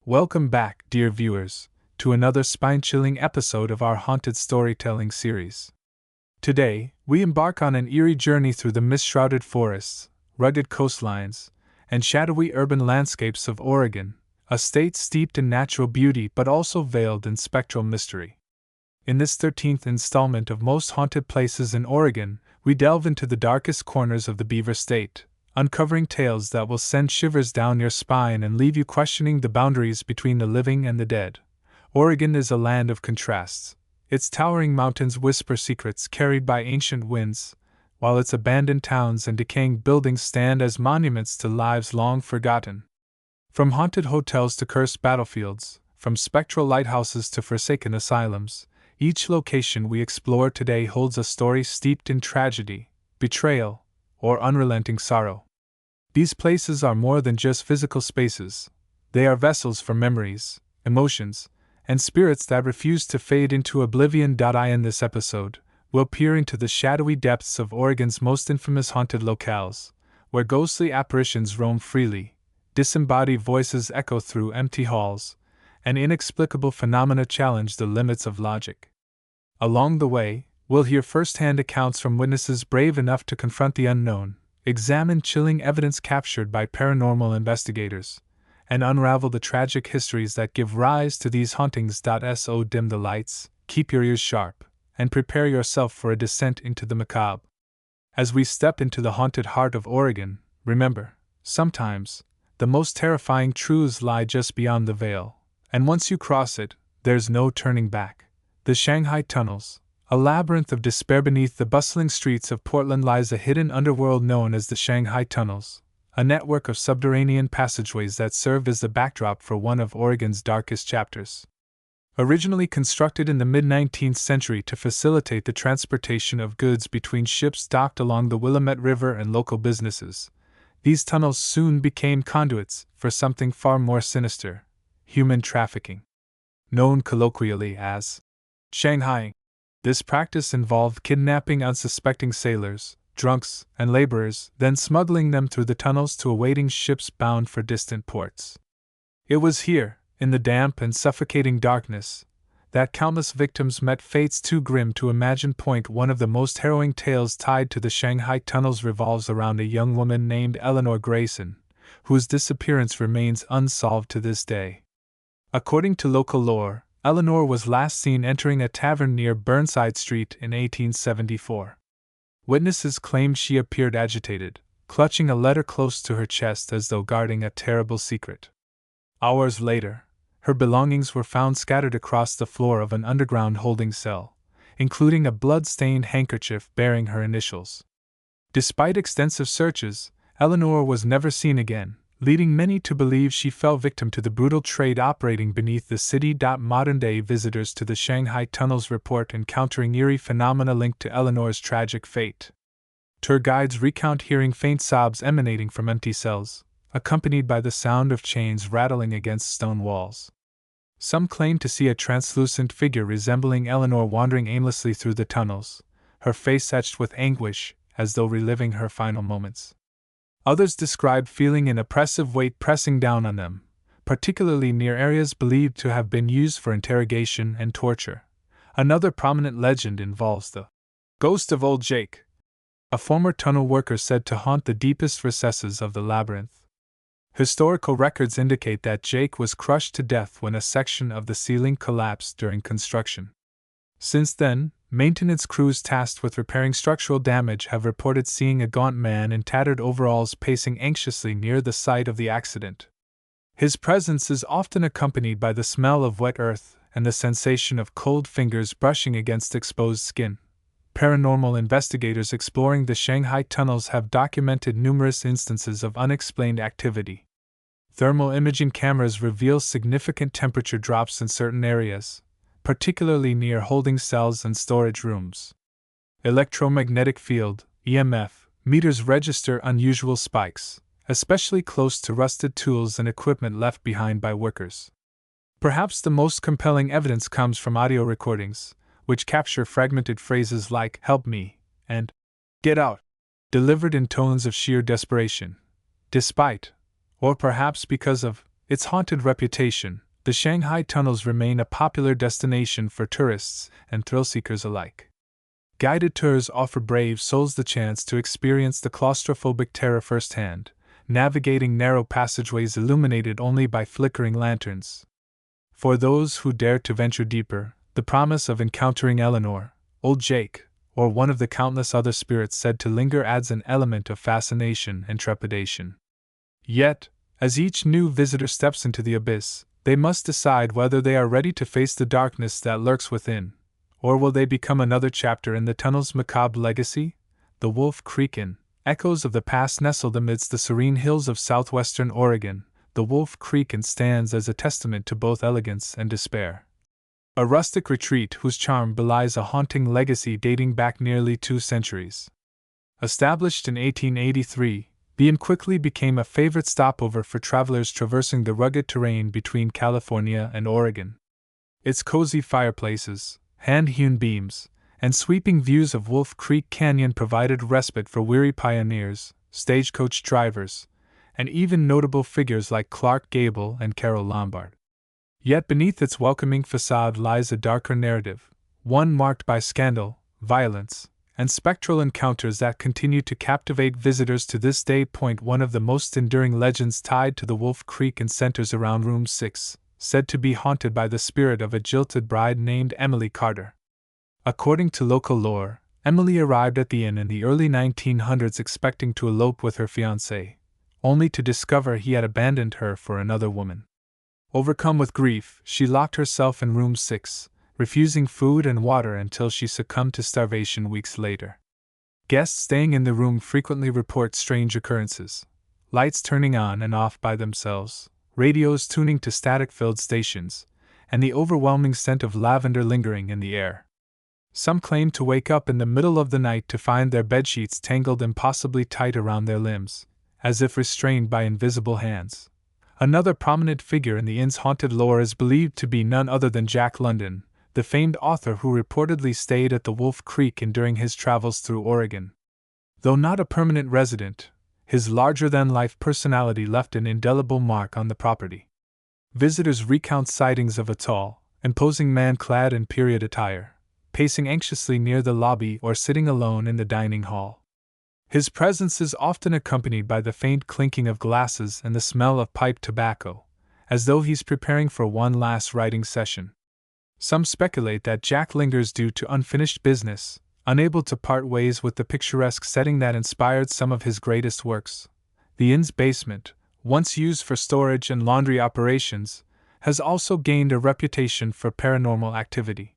Welcome back, dear viewers, to another spine-chilling episode of our haunted storytelling series. Today, we embark on an eerie journey through the mist-shrouded forests, rugged coastlines, and shadowy urban landscapes of Oregon, a state steeped in natural beauty but also veiled in spectral mystery. In this 13th installment of Most Haunted Places in Oregon, we delve into the darkest corners of the Beaver State, uncovering tales that will send shivers down your spine and leave you questioning the boundaries between the living and the dead. Oregon is a land of contrasts. Its towering mountains whisper secrets carried by ancient winds, while its abandoned towns and decaying buildings stand as monuments to lives long forgotten. From haunted hotels to cursed battlefields, from spectral lighthouses to forsaken asylums, each location we explore today holds a story steeped in tragedy, betrayal, or unrelenting sorrow. These places are more than just physical spaces. They are vessels for memories, emotions, and spirits that refuse to fade into oblivion. In this episode, we'll peer into the shadowy depths of Oregon's most infamous haunted locales, where ghostly apparitions roam freely, disembodied voices echo through empty halls, and inexplicable phenomena challenge the limits of logic. Along the way, we'll hear first-hand accounts from witnesses brave enough to confront the unknown, examine chilling evidence captured by paranormal investigators, and unravel the tragic histories that give rise to these hauntings. So dim the lights, keep your ears sharp, and prepare yourself for a descent into the macabre. As we step into the haunted heart of Oregon, remember, sometimes, the most terrifying truths lie just beyond the veil, and once you cross it, there's no turning back. The Shanghai tunnels. A labyrinth of despair beneath the bustling streets of Portland lies a hidden underworld known as the Shanghai Tunnels, a network of subterranean passageways that serve as the backdrop for one of Oregon's darkest chapters. Originally constructed in the mid-19th century to facilitate the transportation of goods between ships docked along the Willamette River and local businesses, these tunnels soon became conduits for something far more sinister: human trafficking. Known colloquially as Shanghai, this practice involved kidnapping unsuspecting sailors, drunks, and laborers, then smuggling them through the tunnels to awaiting ships bound for distant ports. It was here, in the damp and suffocating darkness, that countless victims met fates too grim to imagine. One of the most harrowing tales tied to the Shanghai tunnels revolves around a young woman named Eleanor Grayson, whose disappearance remains unsolved to this day. According to local lore, Eleanor was last seen entering a tavern near Burnside Street in 1874. Witnesses claimed she appeared agitated, clutching a letter close to her chest as though guarding a terrible secret. Hours later, her belongings were found scattered across the floor of an underground holding cell, including a blood-stained handkerchief bearing her initials. Despite extensive searches, Eleanor was never seen again, leading many to believe she fell victim to the brutal trade operating beneath the city. Modern-day visitors to the Shanghai tunnels report encountering eerie phenomena linked to Eleanor's tragic fate. Tour guides recount hearing faint sobs emanating from empty cells, accompanied by the sound of chains rattling against stone walls. Some claim to see a translucent figure resembling Eleanor wandering aimlessly through the tunnels, her face etched with anguish, as though reliving her final moments. Others describe feeling an oppressive weight pressing down on them, particularly near areas believed to have been used for interrogation and torture. Another prominent legend involves the ghost of Old Jake, a former tunnel worker said to haunt the deepest recesses of the labyrinth. Historical records indicate that Jake was crushed to death when a section of the ceiling collapsed during construction. Since then, maintenance crews tasked with repairing structural damage have reported seeing a gaunt man in tattered overalls pacing anxiously near the site of the accident. His presence is often accompanied by the smell of wet earth and the sensation of cold fingers brushing against exposed skin. Paranormal investigators exploring the Shanghai tunnels have documented numerous instances of unexplained activity. Thermal imaging cameras reveal significant temperature drops in certain areas, particularly near holding cells and storage rooms. Electromagnetic field (EMF) meters register unusual spikes, especially close to rusted tools and equipment left behind by workers. Perhaps the most compelling evidence comes from audio recordings, which capture fragmented phrases like "help me" and "get out," delivered in tones of sheer desperation. Despite, or perhaps because of, its haunted reputation, the Shanghai tunnels remain a popular destination for tourists and thrill-seekers alike. Guided tours offer brave souls the chance to experience the claustrophobic terror firsthand, navigating narrow passageways illuminated only by flickering lanterns. For those who dare to venture deeper, the promise of encountering Eleanor, Old Jake, or one of the countless other spirits said to linger adds an element of fascination and trepidation. Yet, as each new visitor steps into the abyss, they must decide whether they are ready to face the darkness that lurks within, or will they become another chapter in the tunnel's macabre legacy? The Wolf Creek Inn. Echoes of the past nestled amidst the serene hills of southwestern Oregon, the Wolf Creek Inn stands as a testament to both elegance and despair. A rustic retreat whose charm belies a haunting legacy dating back nearly 2 centuries. Established in 1883, the inn quickly became a favorite stopover for travelers traversing the rugged terrain between California and Oregon. Its cozy fireplaces, hand-hewn beams, and sweeping views of Wolf Creek Canyon provided respite for weary pioneers, stagecoach drivers, and even notable figures like Clark Gable and Carole Lombard. Yet beneath its welcoming facade lies a darker narrative, one marked by scandal, violence, and spectral encounters that continue to captivate visitors to this day. One of the most enduring legends tied to the Wolf Creek Inn centers around Room 6, said to be haunted by the spirit of a jilted bride named Emily Carter. According to local lore, Emily arrived at the inn in the early 1900s expecting to elope with her fiancé, only to discover he had abandoned her for another woman. Overcome with grief, she locked herself in Room 6, refusing food and water until she succumbed to starvation weeks later. Guests staying in the room frequently report strange occurrences: lights turning on and off by themselves, radios tuning to static-filled stations, and the overwhelming scent of lavender lingering in the air. Some claim to wake up in the middle of the night to find their bedsheets tangled impossibly tight around their limbs, as if restrained by invisible hands. Another prominent figure in the inn's haunted lore is believed to be none other than Jack London, the famed author who reportedly stayed at the Wolf Creek Inn during his travels through Oregon. Though not a permanent resident, his larger-than-life personality left an indelible mark on the property. Visitors recount sightings of a tall, imposing man clad in period attire, pacing anxiously near the lobby or sitting alone in the dining hall. His presence is often accompanied by the faint clinking of glasses and the smell of pipe tobacco, as though he's preparing for one last writing session. Some speculate that Jack lingers due to unfinished business, unable to part ways with the picturesque setting that inspired some of his greatest works. The inn's basement, once used for storage and laundry operations, has also gained a reputation for paranormal activity.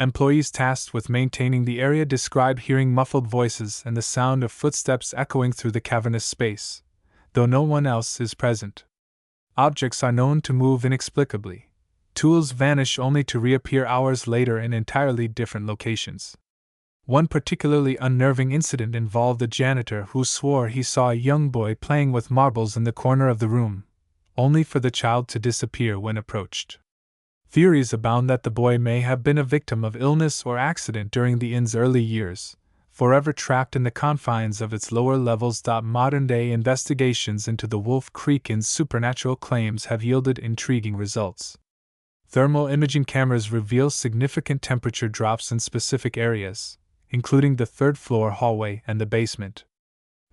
Employees tasked with maintaining the area describe hearing muffled voices and the sound of footsteps echoing through the cavernous space, though no one else is present. Objects are known to move inexplicably. Tools vanish only to reappear hours later in entirely different locations. One particularly unnerving incident involved a janitor who swore he saw a young boy playing with marbles in the corner of the room, only for the child to disappear when approached. Theories abound that the boy may have been a victim of illness or accident during the inn's early years, forever trapped in the confines of its lower levels. Modern-day investigations into the Wolf Creek Inn's supernatural claims have yielded intriguing results. Thermal imaging cameras reveal significant temperature drops in specific areas, including the third-floor hallway and the basement.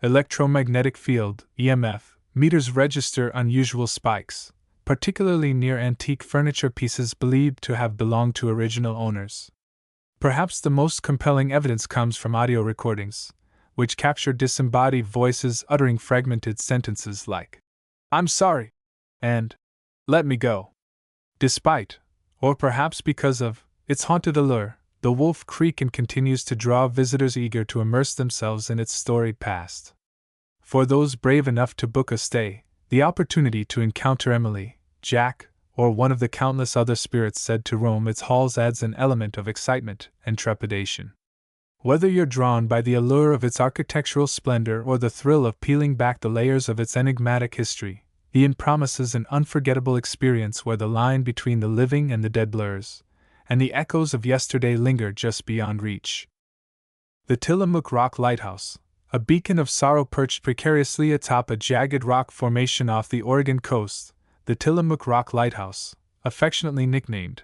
Electromagnetic field (EMF) meters register unusual spikes, particularly near antique furniture pieces believed to have belonged to original owners. Perhaps the most compelling evidence comes from audio recordings, which capture disembodied voices uttering fragmented sentences like, "I'm sorry," and "Let me go." Despite, or perhaps because of, its haunted allure, the Wolf Creek Inn continues to draw visitors eager to immerse themselves in its storied past. For those brave enough to book a stay, the opportunity to encounter Emily, Jack, or one of the countless other spirits said to roam its halls adds an element of excitement and trepidation. Whether you're drawn by the allure of its architectural splendor or the thrill of peeling back the layers of its enigmatic history, the inn promises an unforgettable experience where the line between the living and the dead blurs, and the echoes of yesterday linger just beyond reach. The Tillamook Rock Lighthouse, a beacon of sorrow perched precariously atop a jagged rock formation off the Oregon coast, the Tillamook Rock Lighthouse, affectionately nicknamed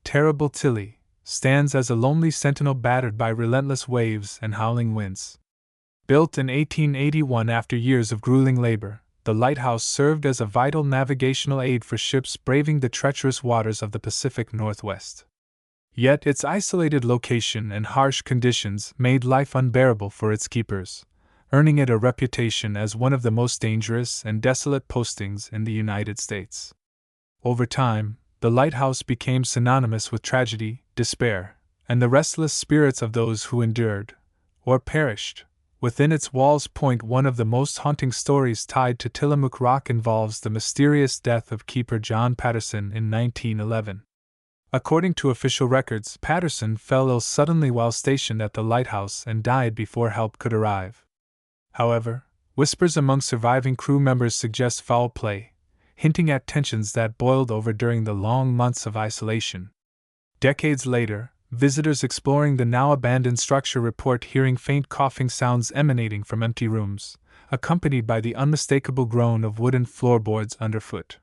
Terrible Tilly, stands as a lonely sentinel battered by relentless waves and howling winds. Built in 1881 after years of grueling labor, the lighthouse served as a vital navigational aid for ships braving the treacherous waters of the Pacific Northwest. Yet its isolated location and harsh conditions made life unbearable for its keepers, earning it a reputation as one of the most dangerous and desolate postings in the United States. Over time, the lighthouse became synonymous with tragedy, despair, and the restless spirits of those who endured, or perished, within its walls. One of the most haunting stories tied to Tillamook Rock involves the mysterious death of keeper John Patterson in 1911. According to official records, Patterson fell ill suddenly while stationed at the lighthouse and died before help could arrive. However, whispers among surviving crew members suggest foul play, hinting at tensions that boiled over during the long months of isolation. Decades later, visitors exploring the now abandoned structure report hearing faint coughing sounds emanating from empty rooms, accompanied by the unmistakable groan of wooden floorboards underfoot.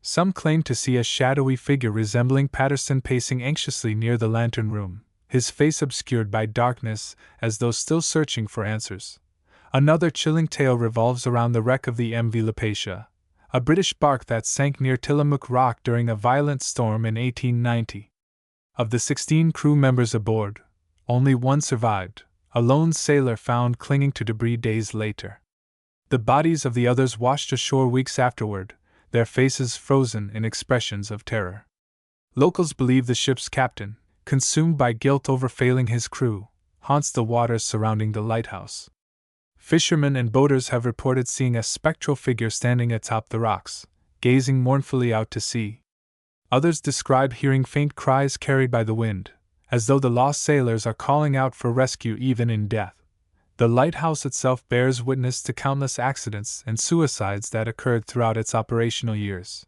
Some claim to see a shadowy figure resembling Patterson pacing anxiously near the lantern room, his face obscured by darkness as though still searching for answers. Another chilling tale revolves around the wreck of the MV Lapacia, a British bark that sank near Tillamook Rock during a violent storm in 1890. Of the 16 crew members aboard, only one survived, a lone sailor found clinging to debris days later. The bodies of the others washed ashore weeks afterward, their faces frozen in expressions of terror. Locals believe the ship's captain, consumed by guilt over failing his crew, haunts the waters surrounding the lighthouse. Fishermen and boaters have reported seeing a spectral figure standing atop the rocks, gazing mournfully out to sea. Others describe hearing faint cries carried by the wind, as though the lost sailors are calling out for rescue even in death. The lighthouse itself bears witness to countless accidents and suicides that occurred throughout its operational years.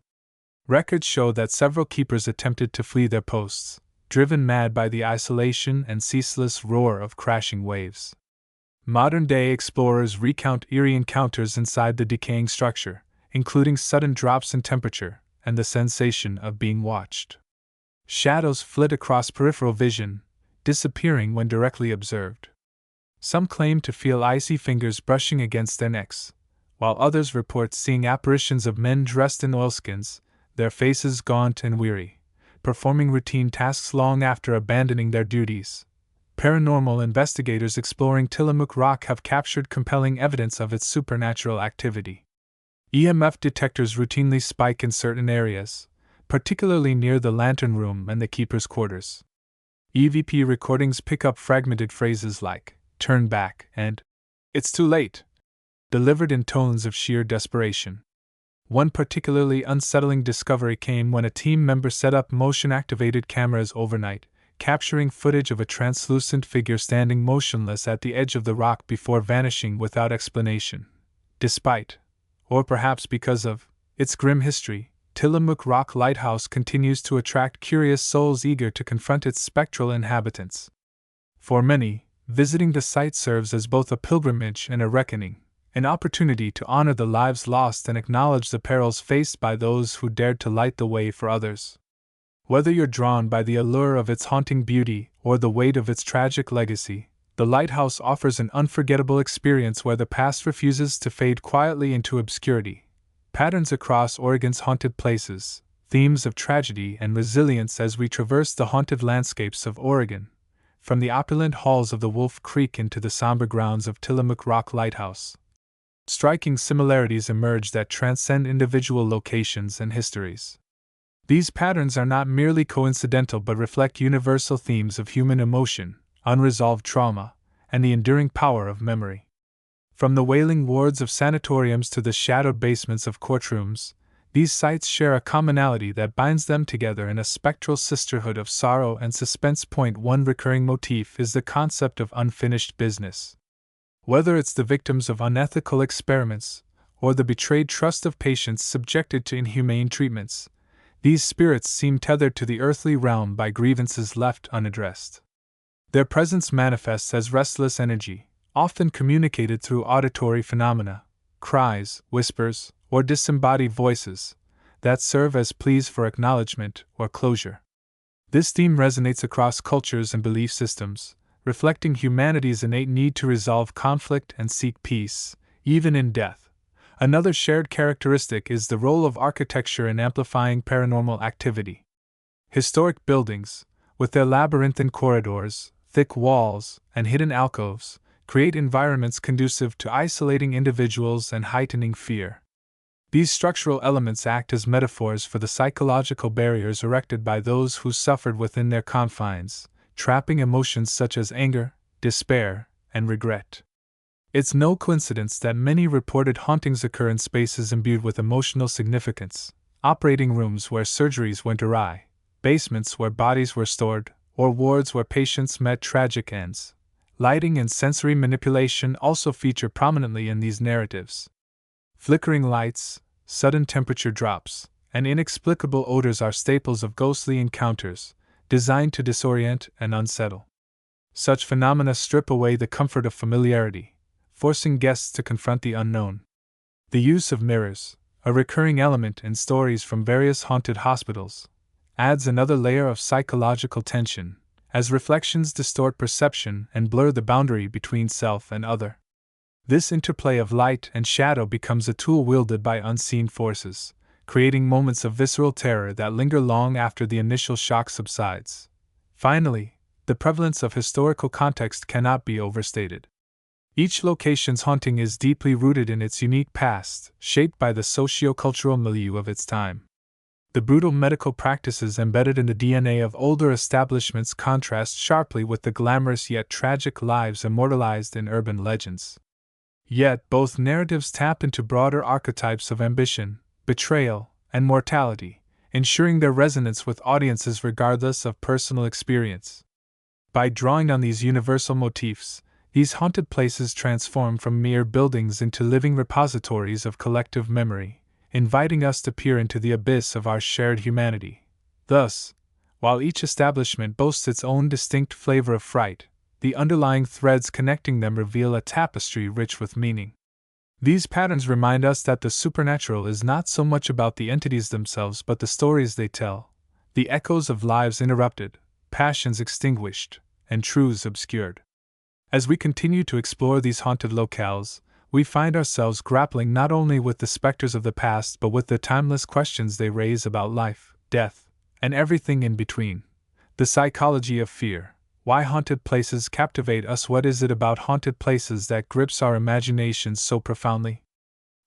Records show that several keepers attempted to flee their posts, driven mad by the isolation and ceaseless roar of crashing waves. Modern-day explorers recount eerie encounters inside the decaying structure, including sudden drops in temperature and the sensation of being watched. Shadows flit across peripheral vision, disappearing when directly observed. Some claim to feel icy fingers brushing against their necks, while others report seeing apparitions of men dressed in oilskins, their faces gaunt and weary, performing routine tasks long after abandoning their duties. Paranormal investigators exploring Tillamook Rock have captured compelling evidence of its supernatural activity. EMF detectors routinely spike in certain areas, particularly near the lantern room and the keeper's quarters. EVP recordings pick up fragmented phrases like, "turn back," and "it's too late," delivered in tones of sheer desperation. One particularly unsettling discovery came when a team member set up motion-activated cameras overnight, capturing footage of a translucent figure standing motionless at the edge of the rock before vanishing without explanation. Despite, or perhaps because of, its grim history, Tillamook Rock Lighthouse continues to attract curious souls eager to confront its spectral inhabitants. For many, visiting the site serves as both a pilgrimage and a reckoning, an opportunity to honor the lives lost and acknowledge the perils faced by those who dared to light the way for others. Whether you're drawn by the allure of its haunting beauty or the weight of its tragic legacy, the lighthouse offers an unforgettable experience where the past refuses to fade quietly into obscurity. Patterns across Oregon's haunted places, themes of tragedy and resilience as we traverse the haunted landscapes of Oregon, from the opulent halls of the Wolf Creek into the somber grounds of Tillamook Rock Lighthouse. Striking similarities emerge that transcend individual locations and histories. These patterns are not merely coincidental but reflect universal themes of human emotion, unresolved trauma, and the enduring power of memory. From the wailing wards of sanatoriums to the shadowed basements of courtrooms, these sites share a commonality that binds them together in a spectral sisterhood of sorrow and suspense. One recurring motif is the concept of unfinished business. Whether it's the victims of unethical experiments, or the betrayed trust of patients subjected to inhumane treatments, these spirits seem tethered to the earthly realm by grievances left unaddressed. Their presence manifests as restless energy, often communicated through auditory phenomena, cries, whispers, or disembodied voices, that serve as pleas for acknowledgement or closure. This theme resonates across cultures and belief systems, reflecting humanity's innate need to resolve conflict and seek peace, even in death. Another shared characteristic is the role of architecture in amplifying paranormal activity. Historic buildings, with their labyrinthine corridors, thick walls, and hidden alcoves, create environments conducive to isolating individuals and heightening fear. These structural elements act as metaphors for the psychological barriers erected by those who suffered within their confines, trapping emotions such as anger, despair, and regret. It's no coincidence that many reported hauntings occur in spaces imbued with emotional significance: operating rooms where surgeries went awry, basements where bodies were stored, or wards where patients met tragic ends. Lighting and sensory manipulation also feature prominently in these narratives. Flickering lights, sudden temperature drops, and inexplicable odors are staples of ghostly encounters, designed to disorient and unsettle. Such phenomena strip away the comfort of familiarity, forcing guests to confront the unknown. The use of mirrors, a recurring element in stories from various haunted hospitals, adds another layer of psychological tension, as reflections distort perception and blur the boundary between self and other. This interplay of light and shadow becomes a tool wielded by unseen forces, creating moments of visceral terror that linger long after the initial shock subsides. Finally, the prevalence of historical context cannot be overstated. Each location's haunting is deeply rooted in its unique past, shaped by the socio-cultural milieu of its time. The brutal medical practices embedded in the DNA of older establishments contrast sharply with the glamorous yet tragic lives immortalized in urban legends. Yet both narratives tap into broader archetypes of ambition, betrayal, and mortality, ensuring their resonance with audiences regardless of personal experience. By drawing on these universal motifs, these haunted places transform from mere buildings into living repositories of collective memory, inviting us to peer into the abyss of our shared humanity. Thus, while each establishment boasts its own distinct flavor of fright, the underlying threads connecting them reveal a tapestry rich with meaning. These patterns remind us that the supernatural is not so much about the entities themselves but the stories they tell, the echoes of lives interrupted, passions extinguished, and truths obscured. As we continue to explore these haunted locales, we find ourselves grappling not only with the specters of the past but with the timeless questions they raise about life, death, and everything in between. The psychology of fear. Why haunted places captivate us? What is it about haunted places that grips our imaginations so profoundly?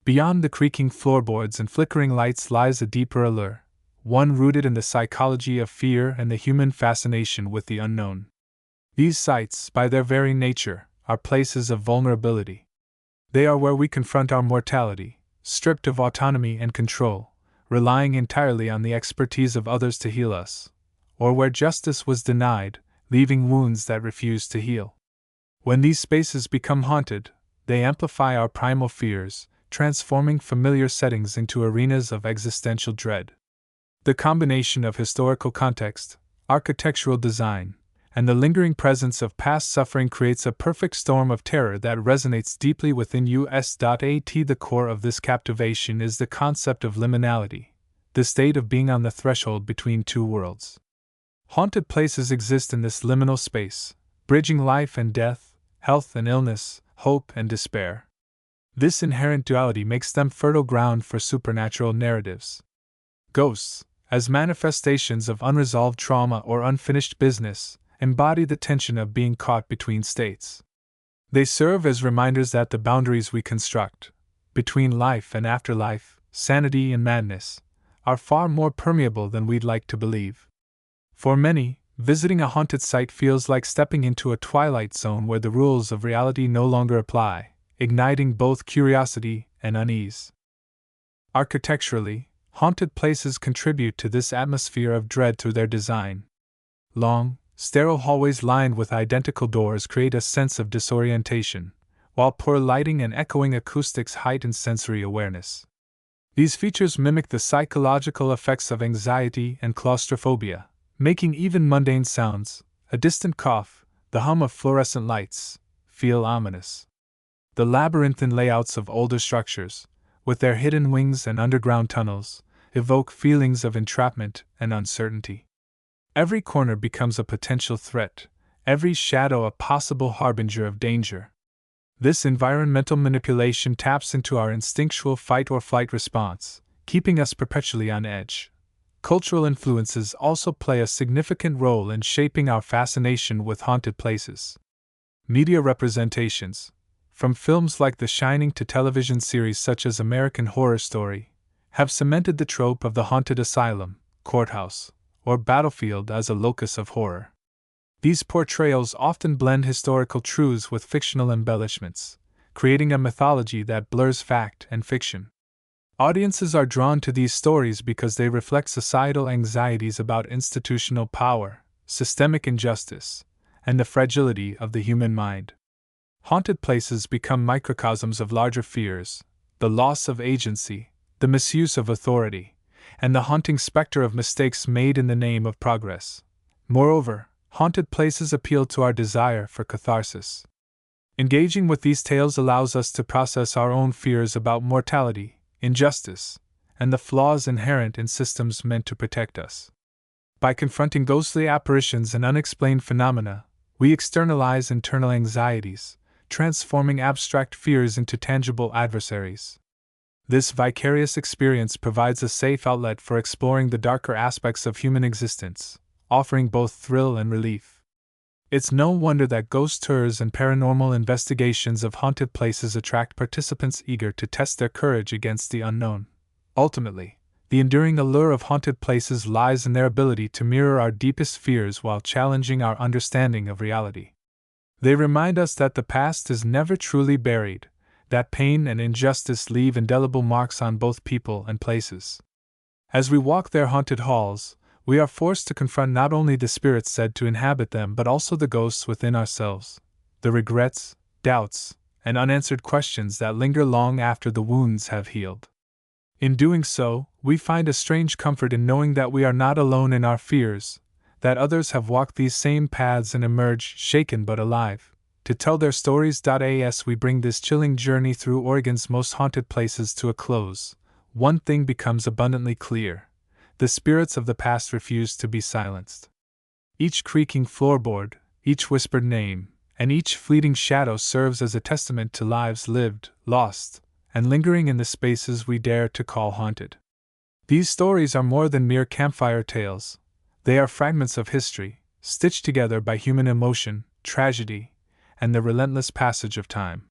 Beyond the creaking floorboards and flickering lights lies a deeper allure, one rooted in the psychology of fear and the human fascination with the unknown. These sites, by their very nature, are places of vulnerability. They are where we confront our mortality, stripped of autonomy and control, relying entirely on the expertise of others to heal us, or where justice was denied, leaving wounds that refuse to heal. When these spaces become haunted, they amplify our primal fears, transforming familiar settings into arenas of existential dread. The combination of historical context, architectural design, and the lingering presence of past suffering creates a perfect storm of terror that resonates deeply within us. The core of this captivation is the concept of liminality, the state of being on the threshold between two worlds. Haunted places exist in this liminal space, bridging life and death, health and illness, hope and despair. This inherent duality makes them fertile ground for supernatural narratives. Ghosts, as manifestations of unresolved trauma or unfinished business, embody the tension of being caught between states. They serve as reminders that the boundaries we construct, between life and afterlife, sanity and madness, are far more permeable than we'd like to believe. For many, visiting a haunted site feels like stepping into a twilight zone where the rules of reality no longer apply, igniting both curiosity and unease. Architecturally, haunted places contribute to this atmosphere of dread through their design. Long, sterile hallways lined with identical doors create a sense of disorientation, while poor lighting and echoing acoustics heighten sensory awareness. These features mimic the psychological effects of anxiety and claustrophobia, making even mundane sounds, a distant cough, the hum of fluorescent lights, feel ominous. The labyrinthine layouts of older structures, with their hidden wings and underground tunnels, evoke feelings of entrapment and uncertainty. Every corner becomes a potential threat, every shadow a possible harbinger of danger. This environmental manipulation taps into our instinctual fight or flight response, keeping us perpetually on edge. Cultural influences also play a significant role in shaping our fascination with haunted places. Media representations, from films like The Shining to television series such as American Horror Story, have cemented the trope of the haunted asylum, courthouse, or battlefield as a locus of horror. These portrayals often blend historical truths with fictional embellishments, creating a mythology that blurs fact and fiction. Audiences are drawn to these stories because they reflect societal anxieties about institutional power, systemic injustice, and the fragility of the human mind. Haunted places become microcosms of larger fears: the loss of agency, the misuse of authority, and the haunting specter of mistakes made in the name of progress. Moreover, haunted places appeal to our desire for catharsis. Engaging with these tales allows us to process our own fears about mortality, injustice, and the flaws inherent in systems meant to protect us. By confronting ghostly apparitions and unexplained phenomena, we externalize internal anxieties, transforming abstract fears into tangible adversaries. This vicarious experience provides a safe outlet for exploring the darker aspects of human existence, offering both thrill and relief. It's no wonder that ghost tours and paranormal investigations of haunted places attract participants eager to test their courage against the unknown. Ultimately, the enduring allure of haunted places lies in their ability to mirror our deepest fears while challenging our understanding of reality. They remind us that the past is never truly buried, that pain and injustice leave indelible marks on both people and places. As we walk their haunted halls, we are forced to confront not only the spirits said to inhabit them but also the ghosts within ourselves, the regrets, doubts, and unanswered questions that linger long after the wounds have healed. In doing so, we find a strange comfort in knowing that we are not alone in our fears, that others have walked these same paths and emerged shaken but alive, to tell their stories. As we bring this chilling journey through Oregon's most haunted places to a close, one thing becomes abundantly clear: the spirits of the past refuse to be silenced. Each creaking floorboard, each whispered name, and each fleeting shadow serves as a testament to lives lived, lost, and lingering in the spaces we dare to call haunted. These stories are more than mere campfire tales. They are fragments of history, stitched together by human emotion, tragedy, and the relentless passage of time.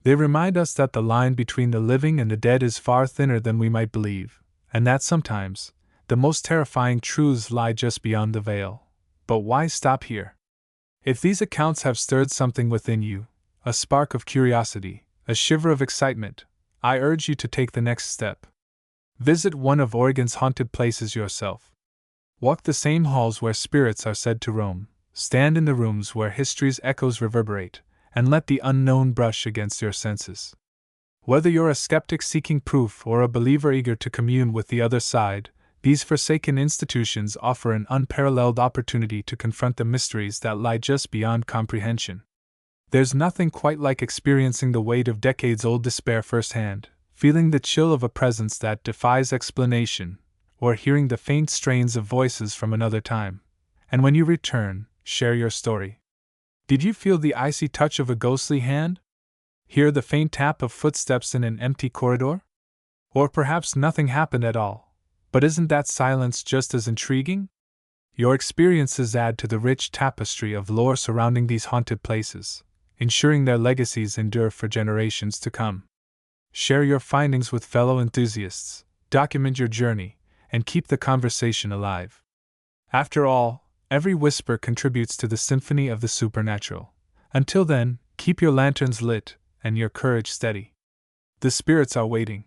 They remind us that the line between the living and the dead is far thinner than we might believe, and that sometimes the most terrifying truths lie just beyond the veil. But why stop here? If these accounts have stirred something within you, a spark of curiosity, a shiver of excitement, I urge you to take the next step. Visit one of Oregon's haunted places yourself. Walk the same halls where spirits are said to roam, stand in the rooms where history's echoes reverberate, and let the unknown brush against your senses. Whether you're a skeptic seeking proof or a believer eager to commune with the other side, these forsaken institutions offer an unparalleled opportunity to confront the mysteries that lie just beyond comprehension. There's nothing quite like experiencing the weight of decades-old despair firsthand, feeling the chill of a presence that defies explanation, or hearing the faint strains of voices from another time. And when you return, share your story. Did you feel the icy touch of a ghostly hand? Hear the faint tap of footsteps in an empty corridor? Or perhaps nothing happened at all. But isn't that silence just as intriguing? Your experiences add to the rich tapestry of lore surrounding these haunted places, ensuring their legacies endure for generations to come. Share your findings with fellow enthusiasts, document your journey, and keep the conversation alive. After all, every whisper contributes to the symphony of the supernatural. Until then, keep your lanterns lit and your courage steady. The spirits are waiting.